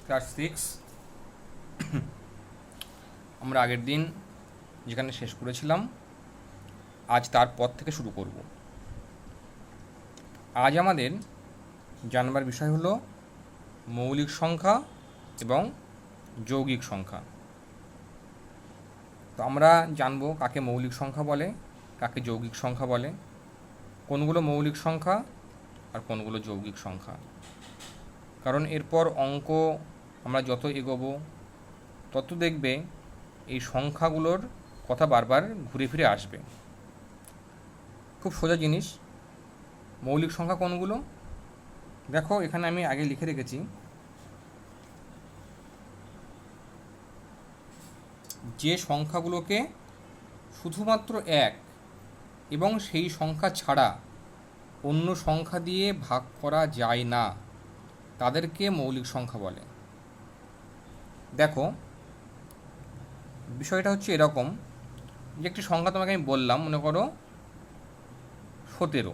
Class 6 আমরা আগের দিন যেখানে শেষ করেছিলাম আজ তারপর থেকে শুরু করব। আজ আমাদের জানবার বিষয় হলো মৌলিক সংখ্যা এবং যৌগিক সংখ্যা। তো আমরা জানবো কাকে মৌলিক সংখ্যা বলে, কাকে যৌগিক সংখ্যা বলে, কোনগুলো মৌলিক সংখ্যা আর কোনগুলো যৌগিক সংখ্যা। কারণ এরপর অঙ্ক আমরা যত এগোবো তত দেখবে এই সংখ্যাগুলোর কথা বারবার ঘুরে ফিরে আসবে। খুব সোজা জিনিস। মৌলিক সংখ্যা কোনগুলো দেখো, এখানে আমি আগে লিখে রেখেছি। যে সংখ্যাগুলোকে শুধুমাত্র এক এবং সেই সংখ্যা ছাড়া অন্য সংখ্যা দিয়ে ভাগ করা যায় না তাদেরকে মৌলিক সংখ্যা বলে। দেখো, বিষয়টা হচ্ছে এরকম যে একটি সংখ্যা তোমাকে আমি বললাম, মনে করো 17।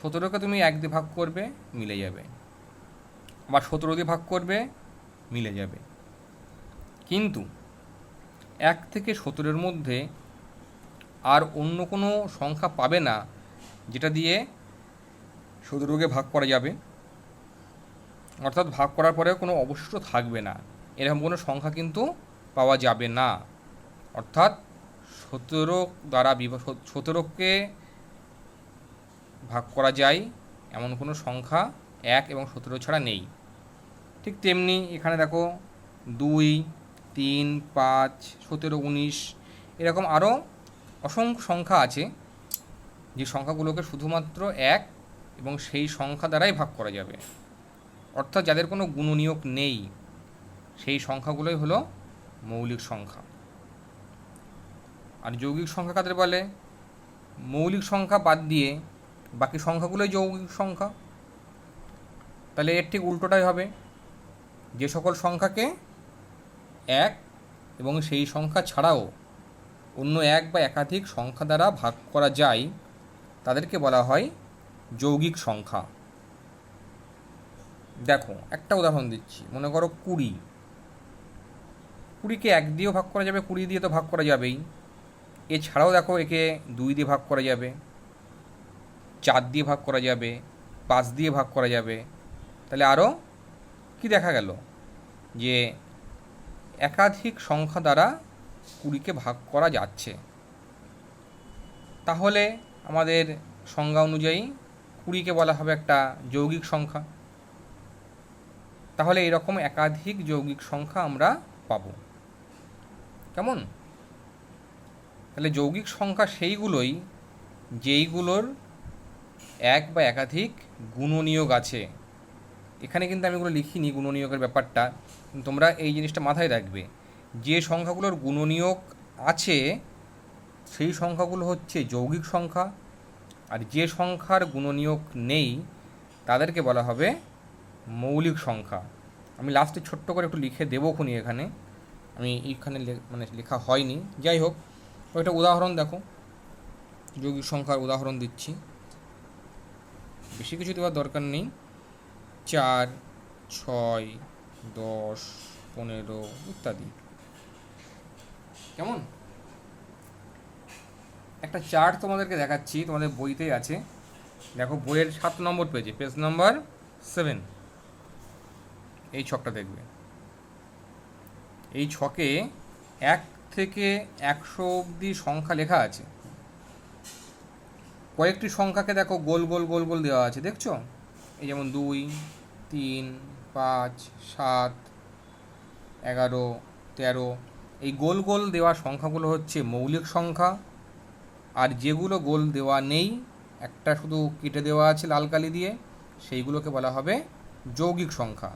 17কে তুমি 1 দিয়ে ভাগ করবে, মিলে যাবে। আবার 17 দিয়ে ভাগ করবে, মিলে যাবে। কিন্তু 1 থেকে 17-এর মধ্যে আর অন্য কোনো সংখ্যা পাবে না যেটা দিয়ে 17কে ভাগ করা যাবে, অর্থাৎ ভাগ করার পরে কোনো অবশিষ্ট থাকবে না, এরকম কোনো সংখ্যা কিন্তু পাওয়া যাবে না। অর্থাৎ 17কে ভাগ করা যায় এমন কোনো সংখ্যা 1 এবং 17 ছাড়া নেই। ঠিক তেমনি এখানে দেখো 2, 3, 5, 17, 19 এরকম আরও অসংখ্য সংখ্যা আছে যে সংখ্যাগুলোকে শুধুমাত্র 1 এবং সেই সংখ্যা দ্বারাই ভাগ করা যাবে, অর্থাৎ যাদের কোনো গুণনীয়ক নেই, সেই সংখ্যাগুলোই হলো মৌলিক সংখ্যা। আর যৌগিক সংখ্যা কাদের বলে? মৌলিক সংখ্যা বাদ দিয়ে বাকি সংখ্যাগুলোই যৌগিক সংখ্যা। তাহলে এর ঠিক উল্টোটাই হবে। যে সকল সংখ্যাকে 1 এবং সেই সংখ্যা ছাড়াও অন্য 1 বা একাধিক সংখ্যা দ্বারা ভাগ করা যায় তাদেরকে বলা হয় যৌগিক সংখ্যা। দেখো, একটা উদাহরণ দিচ্ছি। মনে করো 20। 20কে 1 দিয়েও ভাগ করা যাবে, 20 দিয়ে তো ভাগ করা যাবেই। এছাড়াও দেখো, একে 2 দিয়ে ভাগ করা যাবে, 4 দিয়ে ভাগ করা যাবে, 5 দিয়ে ভাগ করা যাবে। তাহলে আরও কি দেখা গেল? যে একাধিক সংখ্যা দ্বারা 20কে ভাগ করা যাচ্ছে। তাহলে আমাদের সংজ্ঞা অনুযায়ী 20কে বলা হবে একটা যৌগিক সংখ্যা। তাহলে এরকম একাধিক যৌগিক সংখ্যা আমরা পাব। কেমন? তাহলে যৌগিক সংখ্যা সেইগুলোই যেইগুলোর 1 বা একাধিক গুণনীয়ক আছে। এখানে কিন্তু আমি এগুলো লিখিনি গুণনীয়কের ব্যাপারটা, তোমরা এই জিনিসটা মাথায় রাখবে। যে সংখ্যাগুলোর গুণনীয়ক আছে সেই সংখ্যাগুলো হচ্ছে যৌগিক সংখ্যা, আর যে সংখ্যার গুণনীয়ক নেই তাদেরকে বলা হবে মৌলিক সংখ্যা। আমি লাস্টে ছোট্ট করে একটু লিখে দেবো খুনি, এখানে আমি এইখানে লেখা হয়নি। যাই হোক, ওইটা উদাহরণ দেখো, যৌগিক সংখ্যার উদাহরণ দিচ্ছি। বেশি কিছু দেওয়ার দরকার নেই। 4, 6, 10, 15 ইত্যাদি। কেমন? একটা চার্ট তোমাদেরকে দেখাচ্ছি, তোমাদের বইতেই আছে। দেখো, বইয়ের 7 নম্বর পেজে, পেজ নাম্বার 7, এই ছকটা দেখবে। এই ছকে 1 থেকে 100 অবধি সংখ্যা লেখা আছে। কয়েকটি সংখ্যাকে দেখো গোল গোল গোল গোল দেওয়া আছে, দেখছো? এই যেমন 2, 3, 5, 7, 11, 13। এই গোল গোল দেওয়া সংখ্যাগুলো হচ্ছে মৌলিক সংখ্যা। আর যেগুলো গোল দেওয়া নেই, একটা শুধু কেটে দেওয়া আছে লাল কালি দিয়ে, সেইগুলোকে বলা হবে যৌগিক সংখ্যা।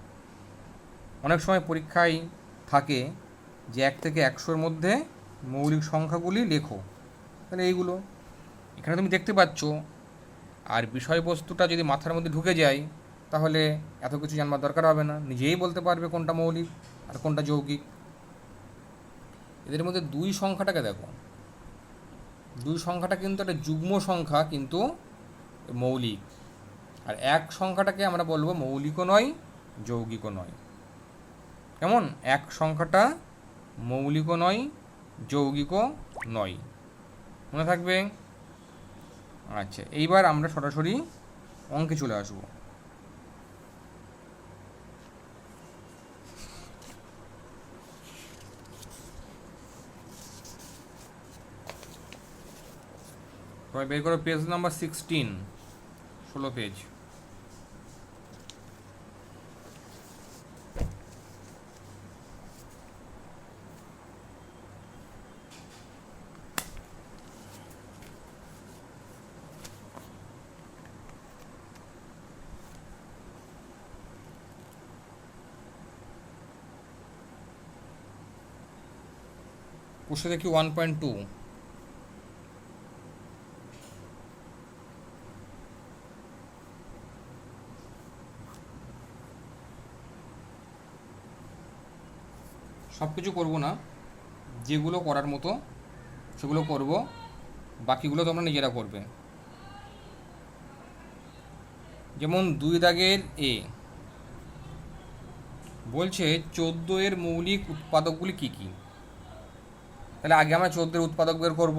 অনেক সময় পরীক্ষায় থাকে যে 1 থেকে 100-র মধ্যে মৌলিক সংখ্যাগুলি লেখো। তাহলে এইগুলো এখানে তুমি দেখতে পাচ্ছ। আর বিষয়বস্তুটা যদি মাথার মধ্যে ঢুকে যায় তাহলে এত কিছু জানবার দরকার হবে না, নিজেই বলতে পারবে কোনটা মৌলিক আর কোনটা যৌগিক। এদের মধ্যে 2 সংখ্যাটাকে দেখো, 2 সংখ্যাটা কিন্তু একটা যুগ্ম সংখ্যা, কিন্তু মৌলিক। আর 1 সংখ্যাটাকে আমরা বলবো মৌলিকও নয়, যৌগিকও নয়। কেমন? এক সংখ্যাটা মৌলিকও নয়, যৌগিকও নয়, মনে থাকবে? আচ্ছা, এইবার আমরা সরাসরি অঙ্কে চলে আসবো। সবাই বের করো পেজ নাম্বার 16, 16 পেজ। কোষে দেখি 1.2। সব কিছু করবো না, যেগুলো করার মতো সেগুলো করব, বাকিগুলো তোমরা নিজেরা করবে। যেমন 2 দাগের এ বলছে 14 এর মৌলিক উৎপাদকগুলি কী কী। তাহলে আগে আমরা 14 এর উৎপাদক বের করব।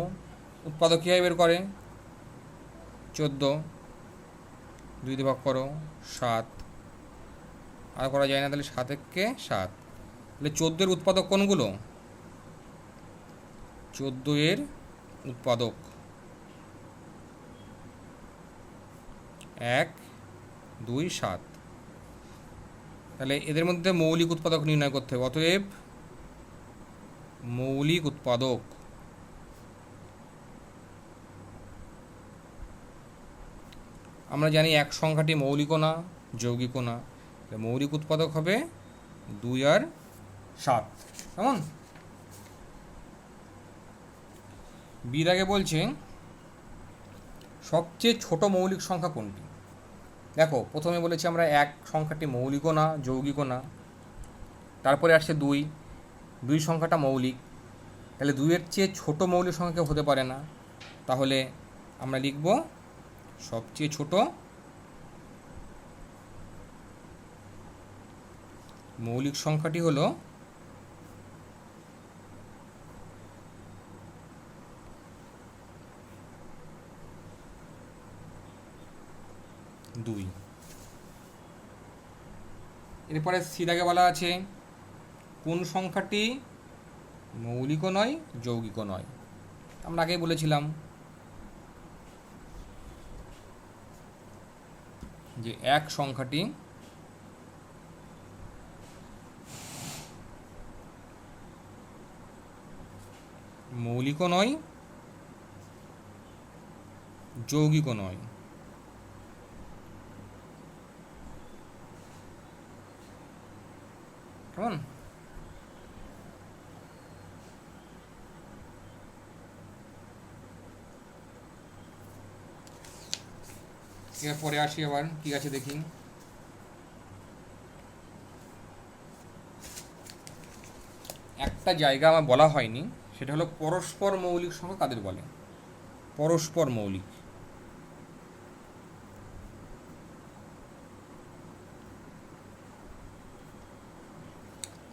উৎপাদক কীভাবে বের করে? 14 2 দিয়ে ভাগ করো 7, আর করা যায় না, তাহলে 7 একে 7। তাহলে 14 এর উৎপাদক কোনগুলো? 14 এর উৎপাদক 1 2 7। তাহলে এদের মধ্যে মৌলিক উৎপাদক নির্ণয় করতে হবে। অতএব মৌলিক উৎপাদক আমরা জানি এক সংখ্যাটি মৌলিকও না, যৌগিকও না। মৌলিক উৎপাদক হবে 2 আর 7। কেমন? বির আগে বলছে সবচেয়ে ছোট মৌলিক সংখ্যা কোনটি। দেখো, প্রথমে বলেছি আমরা এক সংখ্যাটি মৌলিকও না, যৌগিকও না। তারপরে আসছে 2, 2 সংখ্যাটা মৌলিক। তাহলে 2 এর চেয়ে ছোট মৌলিক সংখ্যা কেউ হতে পারে না। তাহলে আমরা লিখব সবচেয়ে ছোট মৌলিক সংখ্যাটি হলো 2। এরপরে সিদাকে বলা আছে কোন সংখ্যাটি মৌলিকও নয়, যৌগিকও নয়। আমরা আগেই বলেছিলাম যে এক সংখ্যাটি মৌলিকও নয়, যৌগিকও নয়। কেমন? এরপরে আসি আবার কি আছে দেখি। একটা জায়গা আমার বলা হয়নি, সেটা হলো পরস্পর মৌলিক সংখ্যা কাদের বলে। পরস্পর মৌলিক,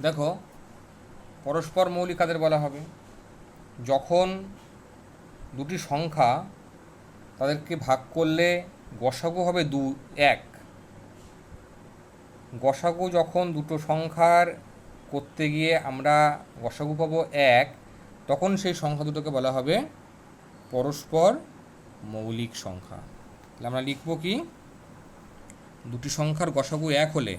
দেখো পরস্পর মৌলিক কাদের বলা হবে? যখন দুটি সংখ্যা তাদেরকে ভাগ করলে গসাগু হবে 1। গসাগু যখন দুটো সংখ্যার করতে গিয়ে আমরা গসাগু পাবো 1, তখন সেই সংখ্যা দুটোকে বলা হবে পরস্পর মৌলিক সংখ্যা। তাহলে আমরা লিখব কি? দুটি সংখ্যার গসাগু 1 হলে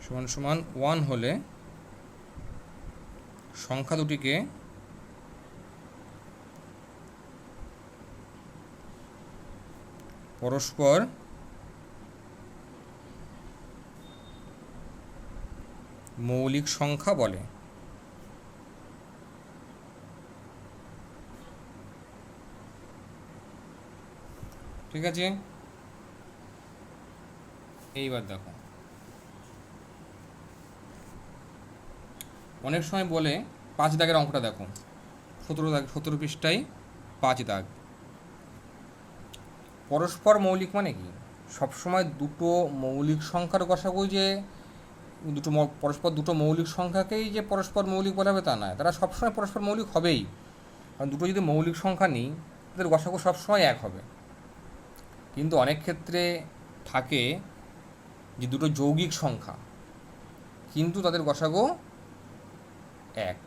সমান সমান 1 হলে সংখ্যা দুটিকে পরস্পর মৌলিক সংখ্যা বলে। ঠিক আছে? এইবার দেখো, অনেক সময় বলে 5 দাগের অঙ্কটা দেখো, 17 পৃষ্ঠায় 5 দাগ। পরস্পর মৌলিক মানে কি, সবসময় দুটো মৌলিক সংখ্যার গসাগু যে পরস্পর দুটো মৌলিক সংখ্যাকেই যে পরস্পর মৌলিক বলা হবে তা নয়, তারা সবসময় পরস্পর মৌলিক হবেই। কারণ দুটো যদি মৌলিক সংখ্যা নিই তাদের গসাগু সবসময় এক হবে। কিন্তু অনেক ক্ষেত্রে থাকে যে দুটো যৌগিক সংখ্যা কিন্তু তাদের গসাগু এক,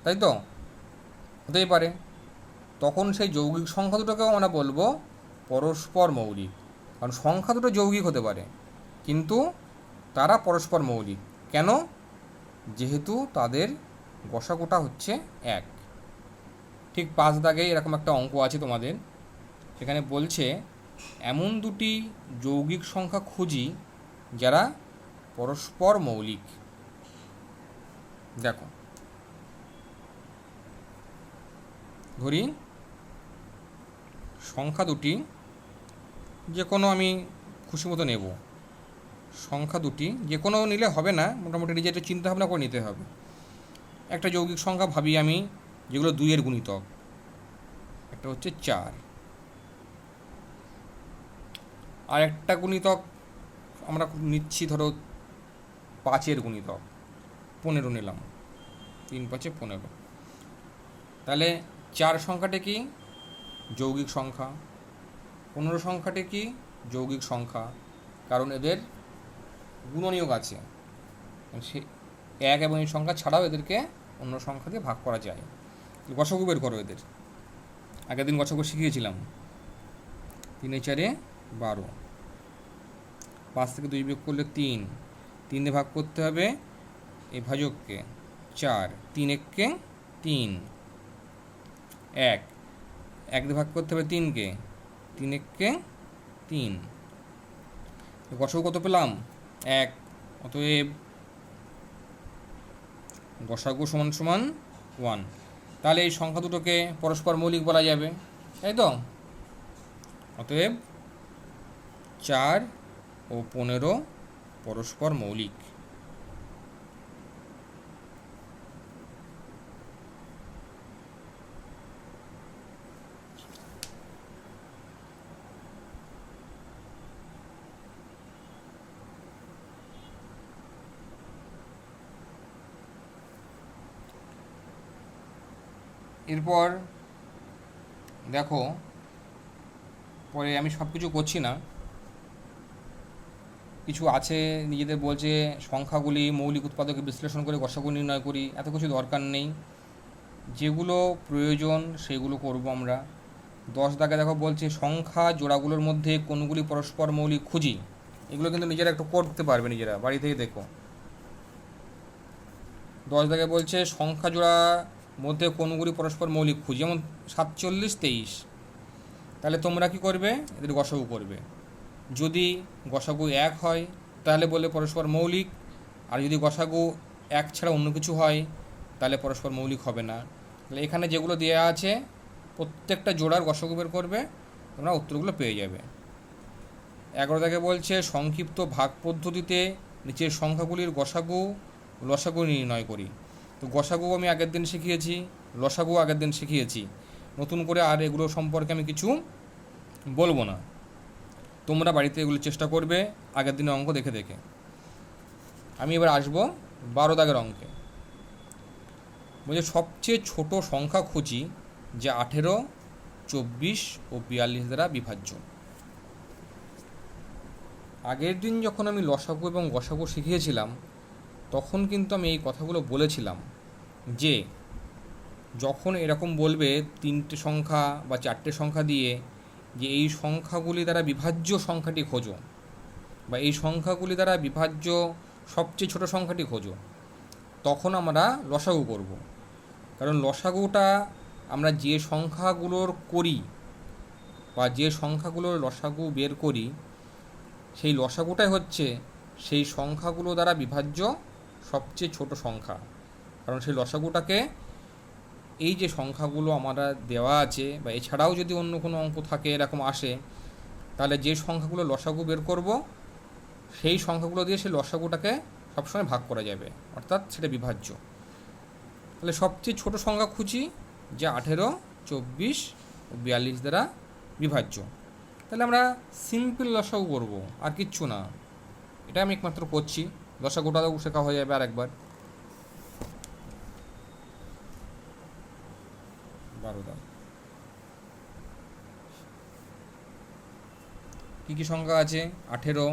তাই তো হতেই পারে। তখন সেই যৌগিক সংখ্যা দুটোকেও আমরা বলবো পরস্পর মৌলিক। কারণ সংখ্যা দুটো যৌগিক হতে পারে কিন্তু তারা পরস্পর মৌলিক কেন? যেহেতু তাদের গসাগুটা হচ্ছে এক। ঠিক 5 দাগে এরকম একটা অঙ্ক আছে তোমাদের, সেখানে বলছে এমন দুটি যৌগিক সংখ্যা খুঁজি যারা পরস্পর মৌলিক। দেখো, ধরি সংখ্যা দুটি, যে কোনো আমি খুশি মতো নেব, সংখ্যা দুটি যে কোনো নিলে হবে না, মোটামুটি নিজের চিন্তা ভাবনা করে নিতে হবে। একটা যৌগিক সংখ্যা ভাবি আমি, যেগুলো 2-এর গুণিতক, একটা হচ্ছে 4, আর একটা গুণিতক আমরা নিচ্ছি ধরো 5-এর গুণিতক, 15 নিলাম, 3 5 15। তাহলে 4 সংখ্যাটি কি? যৌগিক সংখ্যা। 15 সংখ্যাটি কি? যৌগিক সংখ্যা, কারণ এদের গুণনীয়ক আছে। সে 1 এবং এই সংখ্যা ছাড়াও এদেরকে অন্য সংখ্যা দিয়ে ভাগ করা যায়। গসাগু বের করো এদের। আগের দিন গসাগু শিখিয়েছিলাম। 3 4 12, 5 থেকে 2 বিয়োগ করলে 3, 3 দিয়ে ভাগ করতে হবে এই ভাজককে, 4, 3 1 কে 3, 1 1 দিয়ে ভাগ করতে হবে 3-কে, 3 1 কে 3। গসাগু কত পেলাম? 1। অতএব গসাগু সমান সমান 1। তাহলে এই সংখ্যা দুটোকে পরস্পর মৌলিক বলা যাবে, তাই তো? অতএব 4 ও 15 পরস্পর মৌলিক। এরপর দেখো, পরে আমি সব কিছু করছি না, কিছু আছে নিজেদের বলছে সংখ্যাগুলি মৌলিক উৎপাদকে বিশ্লেষণ করে গসাগু নির্ণয় করি, এত কিছু দরকার নেই। যেগুলো প্রয়োজন সেগুলো করব আমরা। 10 দাগে দেখো বলছে সংখ্যা জোড়াগুলোর মধ্যে কোনগুলি পরস্পর মৌলিক খুঁজি। এগুলো কিন্তু নিজেরা একটু করতে পারবে, নিজেরা বাড়ি থেকে দেখো। 10 দাগে বলছে সংখ্যা জোড়া মধ্যে কোনগুলি পরস্পর মৌলিক খুঁজি, যেমন 47 23। তাহলে তোমরা কি করবে? এদের গসাগু করবে। যদি গসাগু 1 হয় তাহলে বলে পরস্পর মৌলিক, আর যদি গসাগু 1 ছাড়া অন্য কিছু হয় তাহলে পরস্পর মৌলিক হবে না। তাহলে এখানে যেগুলো দেওয়া আছে প্রত্যেকটা জোড়ার গসাগু বের করবে, তোমরা উত্তরগুলো পেয়ে যাবে। 11 দাগে বলছে সংক্ষিপ্ত ভাগ পদ্ধতিতে নিচের সংখ্যাগুলির গসাগু লসাগু নির্ণয় করি। তো গসাগু আমি আগের দিন শিখিয়েছি, লসাগু আগের দিন শিখিয়েছি, নতুন করে আর এগুলো সম্পর্কে আমি কিছু বলবো না। তোমরা বাড়িতে এগুলো চেষ্টা করবে আগের দিনের অঙ্ক দেখে দেখে। আমি এবার আসবো 12 দাগের অঙ্কে। বলছে সবচেয়ে ছোট সংখ্যা খুঁজি যা 18, 24 ও 42 দ্বারা বিভাজ্য। আগের দিন যখন আমি লসাগু এবং গসাগু শিখিয়েছিলাম তখন কিন্তু আমি এই কথাগুলো বলেছিলাম যে যখন এরকম বলবে 3টে সংখ্যা বা 4টে সংখ্যা দিয়ে যে এই সংখ্যাগুলি দ্বারা বিভাজ্য সংখ্যাটি খোঁজো, বা এই সংখ্যাগুলি দ্বারা বিভাজ্য সবচেয়ে ছোট সংখ্যাটি খোঁজো, তখন আমরা লসাগু করব। কারণ লসাগুটা আমরা যে সংখ্যাগুলোর করি বা যে সংখ্যাগুলোর লসাগু বের করি সেই লসাগুটাই হচ্ছে সেই সংখ্যাগুলো দ্বারা বিভাজ্য সবচেয়ে ছোট সংখ্যা। কারণ সেই লসাগুটাকে এই যে সংখ্যাগুলো আমরা দেওয়া আছে বা এছাড়াও যদি অন্য কোনো অঙ্ক থাকে এরকম আসে, তাহলে যে সংখ্যাগুলো লসাগু বের করব সেই সংখ্যাগুলো দিয়ে সেই লসাগুটাকে সবসময় ভাগ করা যাবে, অর্থাৎ সেটা বিভাজ্য। তাহলে সবচেয়ে ছোট সংখ্যা খুঁজি যা 18, 24 ও 42 দ্বারা বিভাজ্য। তাহলে আমরা সিম্পল লসাগু করব, আর কিচ্ছু না। এটা আমি একমাত্র করছি, লসাগুটাও শেখা হয়ে যাবে আরেকবার। 12 দাও। কী কী সংখ্যা আছে? 18,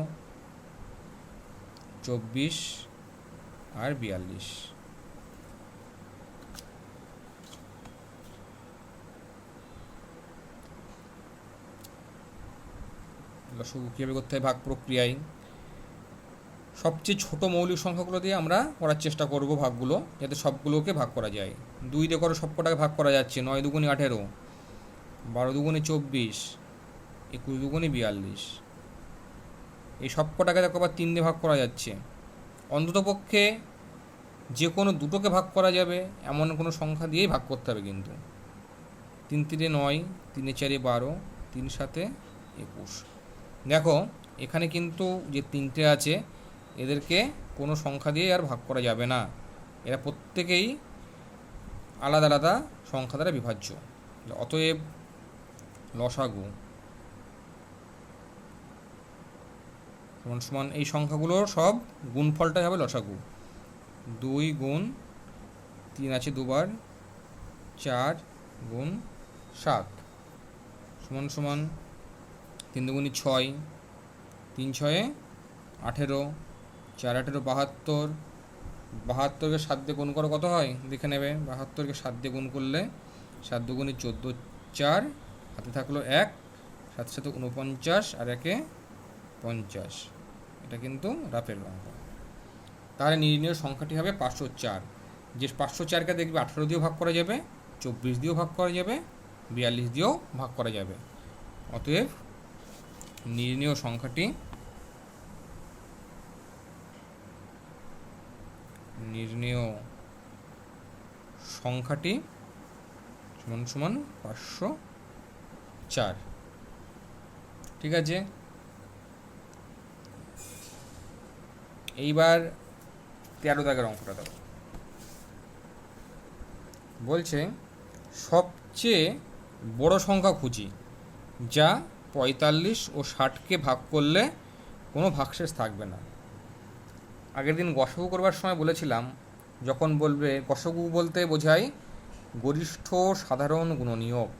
24 আর 42। লসাগু কীভাবে করতে হয়? ভাগ প্রক্রিয়ায় সবচেয়ে ছোট মৌলিক সংখ্যাগুলো দিয়ে আমরা করার চেষ্টা করব ভাগগুলো, যাতে সবগুলোকে ভাগ করা যায়। 2 দিয়ে করো সবকটাকে ভাগ করা যাচ্ছে। 9 দুগুণে 18, 12 দুগুণে 24, 21 দুগুণে 42। এই সবকটাকে দেখো আবার 3 দিয়ে ভাগ করা যাচ্ছে। অন্ততপক্ষে যে কোনো দুটোকে ভাগ করা যাবে এমন কোনো সংখ্যা দিয়েই ভাগ করতে হবে কিন্তু। 3 3 9, 3 4 12, 3 7 21। দেখো এখানে কিন্তু যে 3টে আছে এদেরকে কোনো সংখ্যা দিয়ে আর ভাগ করা যাবে না, এরা প্রত্যেকেই আলাদা আলাদা সংখ্যা দ্বারা বিভাজ্য। অতএব লসাগু সমান সমান এই সংখ্যাগুলোর সব গুণফলটাই হবে লসাগু। 2 গুণ 3 আছে দুবার, 4 গুণ 7 সমান সমান 3 দুগুণে 6, 3 6 18, 4 18 72। 72কে 7 দিয়ে গুণ করো কত হয় দেখে নেবে। 72কে 7 দিয়ে গুণ করলে 7 দুগুণে 14, 4 হাতে থাকলো 1, 7 7 49 আর 1 50। এটা কিন্তু রাফের অঙ্ক। তাহলে নির্ণয় সংখ্যাটি হবে 504। যে 504কে দেখবে 18 দিয়েও ভাগ করা যাবে, 24 দিয়েও ভাগ করা যাবে, 42 দিয়েও ভাগ করা যাবে। অতএব নির্ণয় সংখ্যাটি সমান সমান 504। ঠিক আছে, এইবার 13 দাগের অঙ্কটা দেখো। বলছে সবচেয়ে বড় সংখ্যা খুঁজি যা 45 ও 60কে ভাগ করলে কোনো ভাগশেষ থাকবে না। আগের দিন গসাগু করবার সময় বলেছিলাম, যখন বলবে গসাগু বলতে বোঝায় গরিষ্ঠ সাধারণ গুণনীয়ক,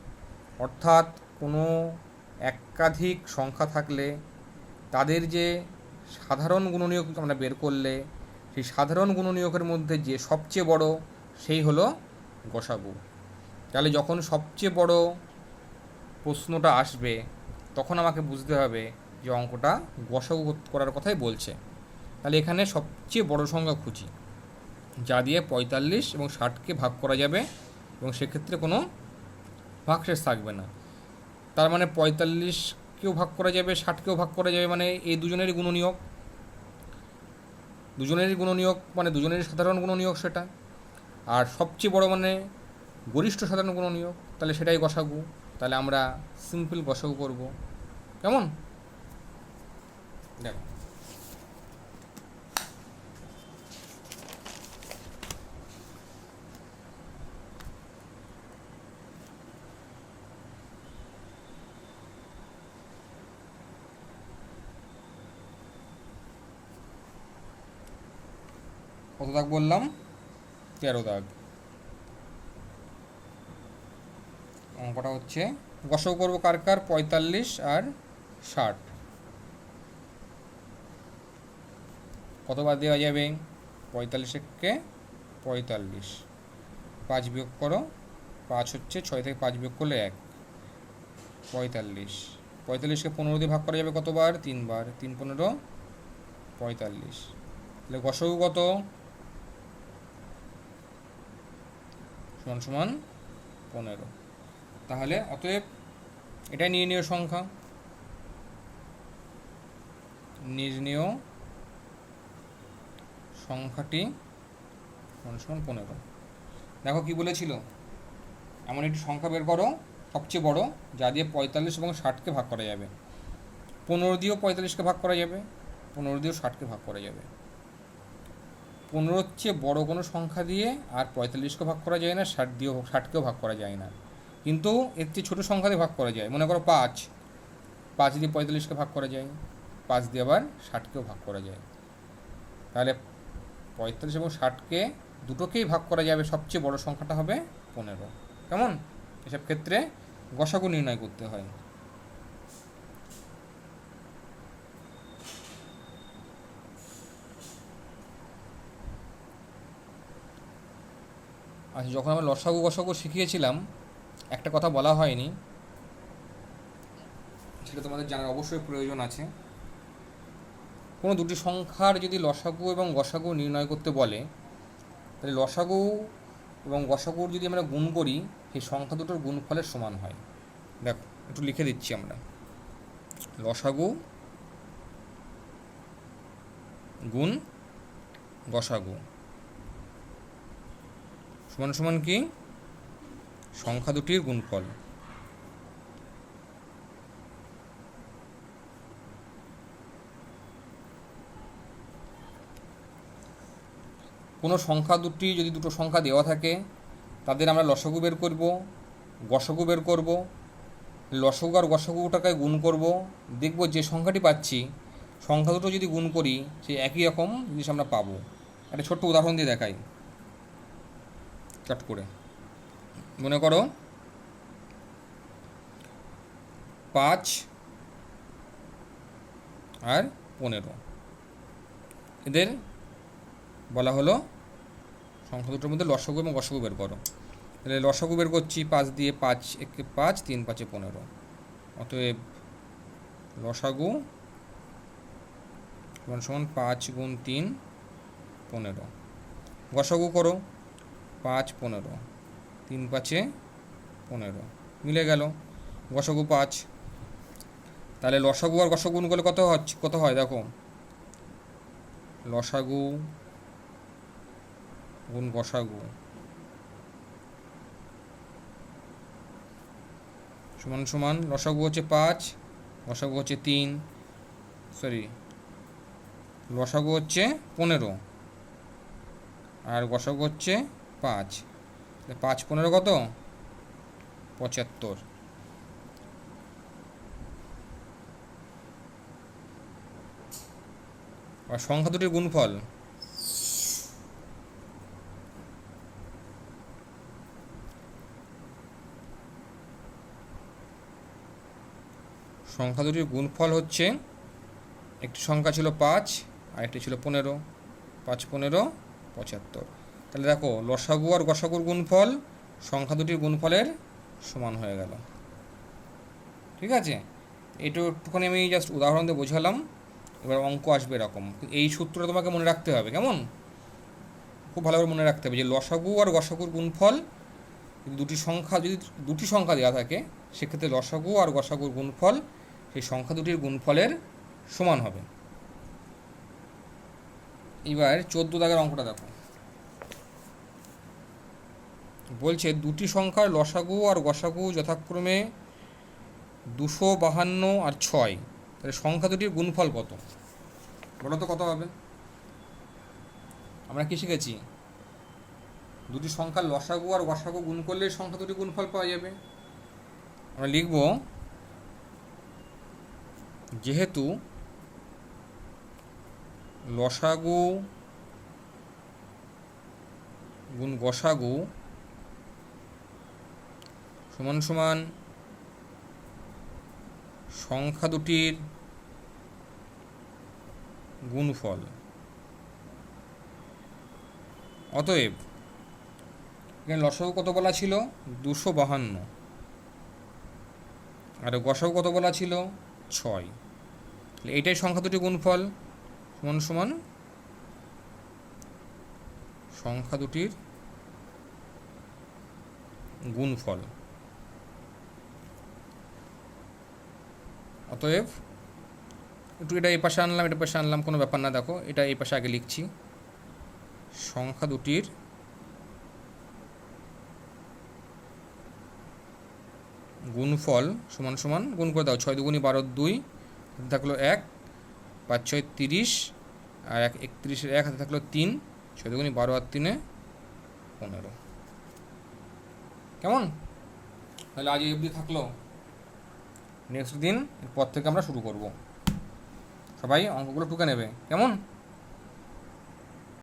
অর্থাৎ কোনো একাধিক সংখ্যা থাকলে তাদের যে সাধারণ গুণনীয়ক আমরা বের করলে সেই সাধারণ গুণনীয়কের মধ্যে যে সবচেয়ে বড় সেই হলো গসাগু। তাহলে যখন সবচেয়ে বড় প্রশ্নটা আসবে তখন আমাকে বুঝতে হবে যে অঙ্কটা গসাগু করার কথাই বলছে। তাহলে এখানে সবচেয়ে বড় সংখ্যা খুঁজি যা দিয়ে 45 এবং 60কে ভাগ করা যাবে এবং সেক্ষেত্রে কোনো ভাগশেষ থাকবে না। তার মানে 45কেও ভাগ করা যাবে, 60কেও ভাগ করা যাবে, মানে এই দুজনেরই গুণনীয়ক, মানে দুজনেরই সাধারণ গুণনীয়ক সেটা। আর সবচেয়ে বড় মানে গরিষ্ঠ সাধারণ গুণনীয়ক, তাহলে সেটাই গসাগু। তাহলে আমরা সিম্পল গসাগু করব। কেমন? দেখো কত দাগ বললাম? 13 দাগ। অঙ্কটা হচ্ছে গসাগু করবো কার কার? 45 আর 60। কতবার দেওয়া যাবে? 45কে 45, 5 বিয়োগ করো, 5 হচ্ছে, 6 থেকে 5 বিয়োগ করলে 1, 45। 45কে 15 দিয়ে ভাগ করা যাবে কতবার? 3 বার, 3 15 45। তাহলে গসাগু কত? সমান সমান 15। তাহলে অতএব এটাই নির্ণেয় সংখ্যা। নির্ণেয় সংখ্যাটি সমান সমান 15। দেখো কি বলেছিল, এমন একটি সংখ্যা বের করো সবচেয়ে বড় যা দিয়ে 45 এবং 60কে ভাগ করা যাবে। 15 দিয়েও 45কে ভাগ করা যাবে, 15 দিয়েও 60কে ভাগ করা যাবে। 15-র চেয়ে বড় কোনো সংখ্যা দিয়ে আর 45কে ভাগ করা যায় না, 60কেও ভাগ করা যায় না। কিন্তু এর চেয়ে ছোটো সংখ্যা দিয়ে ভাগ করা যায়। মনে করো 5, 5 দিয়ে 45কে ভাগ করা যায়, 5 দিয়ে আবার 60কেও ভাগ করা যায়। তাহলে 45 এবং 60কে দুটোকেই ভাগ করা যাবে, সবচেয়ে বড় সংখ্যাটা হবে 15। কেমন? এসব ক্ষেত্রে গসাগু নির্ণয় করতে হয়। আচ্ছা, যখন আমরা লসাগু গসাগু শিখিয়েছিলাম একটা কথা বলা হয়নি, সেটা তোমাদের জানার অবশ্যই প্রয়োজন আছে। কোনো দুটি সংখ্যার যদি লসাগু এবং গসাগু নির্ণয় করতে বলে, তাহলে লসাগু এবং গসাগুর যদি আমরা গুণ করি, সেই সংখ্যা দুটোর গুণফলের সমান হয়। দেখো একটু লিখে দিচ্ছি আমরা, লসাগু গুণ গসাগু সমান সমান কি? সংখ্যা দুটির গুণফল। কোনো সংখ্যা দুটি যদি দুটো সংখ্যা দেওয়া থাকে, তাদের আমরা লসাগু বের করব, গসাগু বের করব, লসাগু আর গসাগুটাকে গুণ করব, দেখব যে সংখ্যাটি পাচ্ছি সংখ্যা দুটো যদি গুণ করি সেই একই রকম জিনিস আমরা পাবো। একটা ছোট্ট উদাহরণ দিয়ে দেখাই চট করে। মনে করো 5 আর 15, এদের বলা হলো সংখ্যা দুটোর মধ্যে লসাগু এবং গসাগু বের করো। তাহলে লসাগু বের করছি 5 দিয়ে, 5 একে 5, 3 5 15। অতএব লসাগু সমান সমান 5 গুণ 3 15। গসাগু করো 5 15, 3 5 15, মিলে গেল গসাগু 5। তাহলে লসাগু আর গসাগু গুণ করলে কত হয় দেখো, লসাগু গুণ গসাগু সমান সমান লসাগু হচ্ছে 5, গসাগু হচ্ছে 3, লসাগু হচ্ছে 15 আর গসাগু হচ্ছে 5। 5 15 কত? 75। আর সংখ্যা দুটির গুণফল, সংখ্যা দুটির গুণফল হচ্ছে, একটি সংখ্যা ছিল 5 আর একটি ছিল 15, 5 15 75। তাহলে দেখো লসাগু আর গসাগুর গুণফল সংখ্যা দুটির গুণফলের সমান হয়ে গেল। ঠিক আছে, এটা একটুখানি আমি জাস্ট উদাহরণ দিয়ে বোঝালাম। এবার অঙ্ক আসবে এরকম, এই সূত্রটা তোমাকে মনে রাখতে হবে। কেমন? খুব ভালোভাবে মনে রাখতে হবে যে লসাগু আর গসাগুর গুণফল, যদি দুটি সংখ্যা দেওয়া থাকে, সেক্ষেত্রে লসাগু আর গসাগুর গুণফল সেই সংখ্যা দুটির গুণফলের সমান হবে। এবার 14 দাগের অঙ্কটা দেখো, বলছে দুটি সংখ্যার লসাগু আর গসাগু যথাক্রমে 252 আর 6, তাহলে সংখ্যা দুটির গুণফল কত? বলো তো কত হবে? আমরা কি শিখেছি? দুটি সংখ্যার লসাগু আর গসাগু গুণ করলে সংখ্যা দুটির গুণফল পাওয়া যাবে। আমরা লিখব, যেহেতু লসাগু গুণ গসাগু সমান সমান সংখ্যা দুটির গুণফল, অতএব এখানে লসাগু কত বলা ছিল? 252, আর গসাগু কত বলা ছিল? 6। এইটাই সংখ্যা দুটির গুণফল, সমান সমান সংখ্যা দুটির গুণফল। অতএব একটু এটা এই পাশে আনলাম, এটা পাশে আনলাম, কোনো ব্যাপার না। দেখো এটা এই পাশে আগে লিখছি, সংখ্যা দুটির গুণফল সমান সমান, গুণ করে দাও, 6 দুগুণী 12, 2 থাকলো 1, 5 6 30, আর 31 1 হাতে থাকলো 3, 6 দুগুণী 12 আর 3 15। কেমন? তাহলে আজ এই অবধি থাকলো, নেক্সট দিন এরপর থেকে আমরা শুরু করব। সবাই অঙ্কগুলো টুকে নেবে, কেমন?